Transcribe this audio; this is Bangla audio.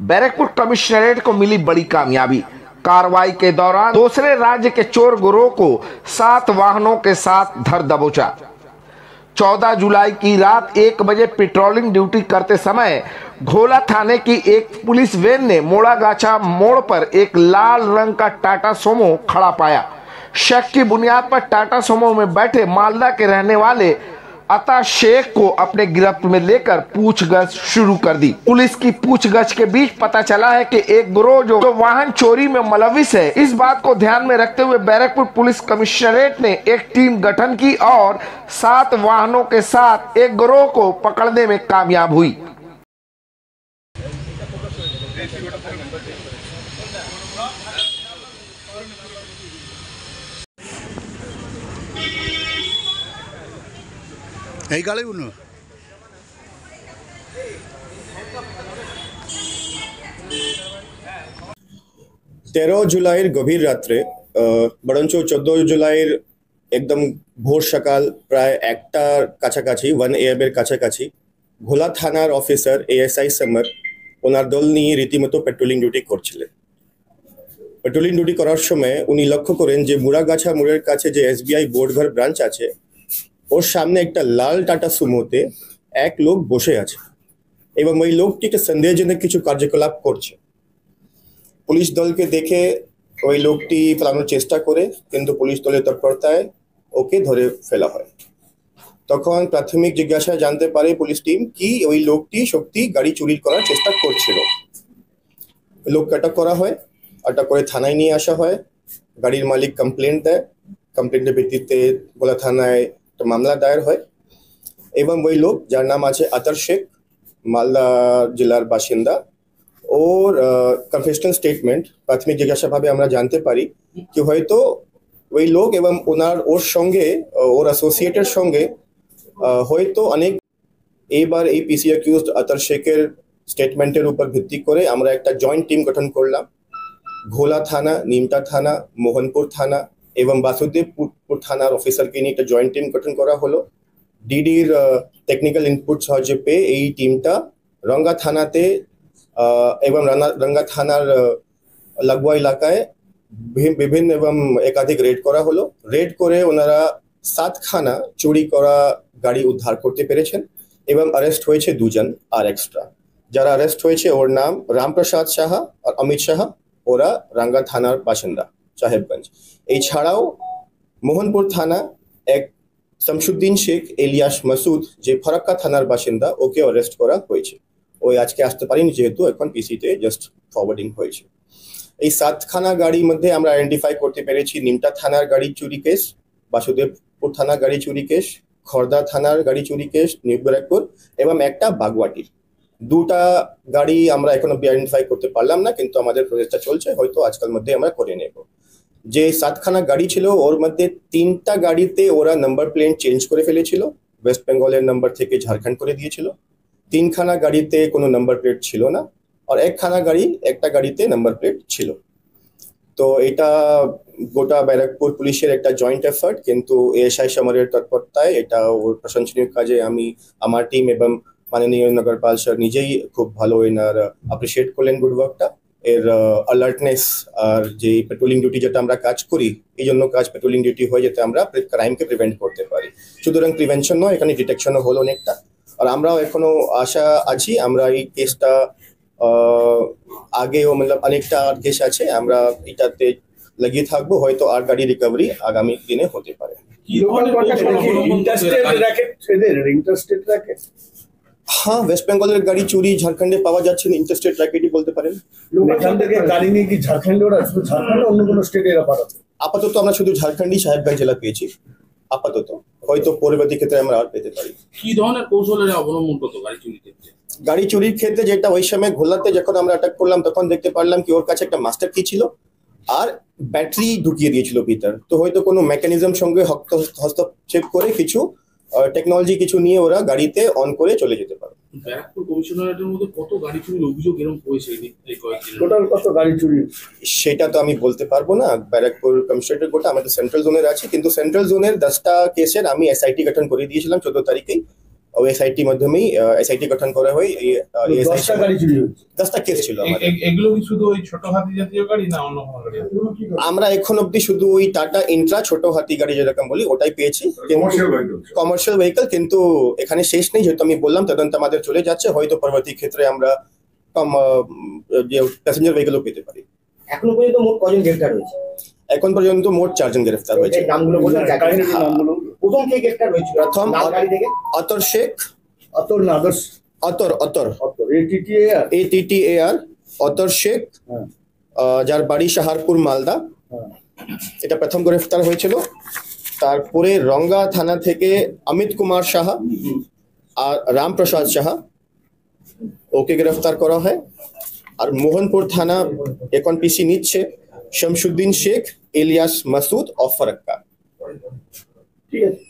बैरकपुर कमिश्नरेट को मिली बड़ी कामयाबी। कार्रवाई के दौरान दूसरे राज्य के चोर गिरोह को 7 वाहनों के साथ धर दबोचा। 14 जुलाई की रात 1 बजे पेट्रोलिंग ड्यूटी करते समय घोला थाने की एक पुलिस वैन ने मोड़ागाछा मोड़ पर एक लाल रंग का टाटा सोमो खड़ा पाया। शक की बुनियाद पर टाटा सोमो में बैठे मालदा के रहने वाले अता शेख को अपने गिरफ्त में लेकर पूछगछ शुरू कर दी। पुलिस की पूछगछ के बीच पता चला है कि एक गिरोह जो वाहन चोरी में मुलविस है। इस बात को ध्यान में रखते हुए बैरकपुर पुलिस कमिश्नरेट ने एक टीम गठन की और 7 वाहनों के साथ एक गिरोह को पकड़ने में कामयाब हुई। এই গাড়ি উনো 13 জুলাইয়ের গভীর রাত্রে বরঞ্চ 14 জুলাইয়ের একদম ভোর সকাল প্রায় 1টার কাছাকাছি 1 AM এর কাছাকাছি ঘোলা থানার অফিসার ASI समर ওনার দল নিয়ে রীতিমতো পেট্রোলিং ডিউটি করছিলেন। পেট্রোলিং ডিউটি করার সময় উনি লক্ষ্য করেন যে মুড়াগাছা মোড়ের কাছে যে SBI বোর্ডঘর ব্রাঞ্চ আছে ওর সামনে একটা লাল টাটা সুমোতে এক লোক বসে আছে এবং ওই লোকটি একটা সন্দেহজনক কিছু কার্যকলাপ করছে। পুলিশ দলকে দেখে ওই লোকটি পালানোর চেষ্টা করে কিন্তু পুলিশ দলের তৎপরতায় ওকে ধরে ফেলা হয়। তখন প্রাথমিক জিজ্ঞাসায় জানতে পারে পুলিশ টিম কি ওই লোকটি সত্যি গাড়ি চুরি করার চেষ্টা করছিল। লোককে আটক করা হয়, আটক করে থানায় নিয়ে আসা হয়। গাড়ির মালিক কমপ্লেন্ট দেয়, কমপ্লেন্টের ভিত্তিতে গোলা থানায় মামলা দায়ের হয় এবং ওই লোক যার নাম আছে আতার শেখ, মালদা জেলার বাসিন্দা, ওর কনফেশনাল স্টেটমেন্ট প্রাথমিক জিজ্ঞাসাভাবে আমরা জানতে পারি কি হয়তো ওই লোক এবং ওর সঙ্গে ওর অ্যাসোসিয়েটের সঙ্গে হয়তো অনেক এইবার এই পিসি অ্যাকিউজড আতার শেখের স্টেটমেন্টের উপর ভিত্তি করে আমরা একটা জয়েন্ট টিম গঠন করলাম। ঘোলা থানা, নিমতা থানা, মোহনপুর থানা এবং বাসুদেবপুর থানার অফিসারকে নিয়ে একটা জয়েন্ট টিম গঠন করা হলো। ডিডির টেকনিক্যাল ইনপুট সাহায্যে পেয়ে এই টিমটা রঙ্গা থানাতে এবং রঙ্গা থানার লাগোয়া এলাকায় বিভিন্ন এবং একাধিক রেড করা হলো। রেড করে ওনারা 7খানা চুরি করা গাড়ি উদ্ধার করতে পেরেছেন এবং অ্যারেস্ট হয়েছে 2 জন আর এক্সট্রা। যারা অ্যারেস্ট হয়েছে ওর নাম রামপ্রসাদ সাহা আর অমিত সাহা, ওরা রাঙ্গা থানার বাসিন্দা সাহেবগঞ্জ। এছাড়াও মোহনপুর থানা এক শামসুদ্দিন শেখ এলিয়াস মাসুদ যে ফারাক্কা থানার বাসিন্দা, ওকে অ্যারেস্ট করা হয়েছে। ওই আজকে আসতে পারেনি যেহেতু এখন পিসিতে জাস্ট ফরওয়ার্ডিং হয়েছে। এই 7খানা গাড়ির মধ্যে আমরা আইডেন্টিফাই করতে পেরেছি নিমতা থানার গাড়ি চুরি কেস, বাসুদেবপুর থানার গাড়ি চুরি কেস, খর্দা থানার গাড়ি চুরি কেস, নিউ ব্যারাকপুর এবং একটা বাগওয়াটির। 2টা গাড়ি আমরা এখনো আইডেন্টিফাই করতে পারলাম না, কিন্তু আমাদের প্রচেষ্টা চলছে, হয়তো আজকাল মধ্যে আমরা করে নেব। যে 7খানা গাড়ি ছিল ওর মধ্যে 3টা গাড়িতে ওরা নাম্বার প্লেট চেঞ্জ করে ফেলেছিল, ওয়েস্ট বেঙ্গলের নাম্বার থেকে ঝাড়খণ্ড করে দিয়েছিল। 3খানা গাড়িতে কোনো নাম্বার প্লেট ছিল না আর একটা গাড়িতে নাম্বার প্লেট ছিল। তো এটা গোটা ব্যারাকপুর পুলিশের একটা জয়েন্ট এফার্ট, কিন্তু ASI সমরের তৎপরতায় এটা ওর প্রশংসনীয় কাজে আমি আমার টিম এবং মাননীয় নগরপাল স্যার নিজেই খুব ভালো এনার অ্যাপ্রিসিয়েট করলেন গুড ওয়ার্কটা। এর অ্যালার্টনেস আর যে পেট্রোলিং ডিউটি যেটা আমরা কাজ করি, এই জন্য পেট্রোলিং ডিউটি হয় যাতে আমরা ক্রাইমকে প্রিভেন্ট করতে পারি। সুতরাং প্রিভেনশন নয়, এখানে ডিটেকশনও হলো অনেকটা। আর আমরাও এখনো আশা আছি আমরা এই কেসটা আগেও অনেকটা কেস আছে, আমরা এটাতে লাগিয়ে থাকবো, হয়তো আর গাড়ি রিকভারি আগামী দিনে হতে পারে। হ্যাঁ, ওয়েস্ট বেঙ্গলের গাড়ি চুরি ঝাড়খণ্ডে পাওয়া যাচ্ছে না, ইন্টারস্টেট র্যাকেটই বলতে পারেন। এখান থেকে গাড়ি নিয়ে কি ঝাড়খণ্ডে ওরা শুধু ঝাড়খণ্ড অন্য কোনো স্টেটে এরা পাঠাচ্ছে? আপাতত আমরা শুধু ঝাড়খণ্ডই সাহেবগঞ্জ জেলা পেয়েছি আপাতত, হয়তো পরবর্তী ক্ষেত্রে আমরা আর পেতে পারি। কি ধরনের কৌশলের অবলম্বন করতো গাড়ি চুরির ক্ষেত্রে? গাড়ি চুরির ক্ষেত্রে যেটা ওই সময় ঘোলাতে যখন আমরা অ্যাটাক করলাম তখন দেখতে পারলাম কি ওর কাছে একটা মাস্টার কি ছিল আর ব্যাটারি ঢুকিয়ে দিয়েছিল ভিতর। তো হয়তো কোনো মেকানিজম সঙ্গে হস্তক্ষেপ করে কিছু টেকনোলজি কিছু নিয়ে ওরা গাড়িতে অন করে চলে যেতে পারে। ব্যারাকপুর কমিশনারেটের মধ্যে কত গাড়ি চুরির অভিযোগ এরকম হয়েছে এই কয়েকদিন? টোটাল কত গাড়ি চুরি? সেটা তো আমি বলতে পারবো না। ব্যারাকপুর কমিশনারেট গোটা আমাদের সেন্ট্রাল জোনের আছে, কিন্তু সেন্ট্রাল জোনের 10টা কেসের আমি SIT গঠন করে দিয়েছিলাম 14 তারিখেই। ও এসআইটি মাধ্যমেই এসআইটি গঠন করা হয়। 10টা গাড়ি চুরি হয়েছে। 10টা কেস ছিল আমাদের। এগুলো কি শুধু ওই ছোট হাতি জাতীয় গাড়ি না অন্য কোনো গাড়ি? আমরা এখন অব্দি শুধু ওই টাটা ইন্ট্রা ছোট হাতি গাড়ি যেরকম বলি ওটাই পেয়েছি, কমার্শিয়াল ভেহিকল। কিন্তু এখানে শেষ নেই, যেহেতু আমি বললাম তদন্ত আমাদের চলে যাচ্ছে, হয়তো পরবর্তী ক্ষেত্রে আমরা যে প্যাসেঞ্জার ভেহিকলও পেতে পারি। এখনো পর্যন্ত মোট কজন গ্রেফতার হয়েছে? এখন পর্যন্ত মোট 4 জন গ্রেফতার হয়েছে। এর নামগুলো বলুন। গাড়ির নামগুলো প্রথম কে গ্রেফতার হয়েছিল? প্রথম লাল গাড়ি থেকে অতর শেখ, অতর না আদর্শ, অতর অতর ATTAR। ATTAR অতর শেখ, হ্যাঁ যার বাড়ি শাহারপুর মালদা, হ্যাঁ। এটা প্রথম গ্রেফতার হয়েছিল। তারপরে রঙ্গা থানা থেকে অমিত কুমার সাহা আর রামপ্রসাদ সাহা, ওকে গ্রেফতার করা হয়। আর মোহনপুর থানা এখন পিসি নিচ্ছে শামসুদ্দিন শেখ, ইলিয়াস মাসুদ ও ফারাক্কা। ঠিক আছে।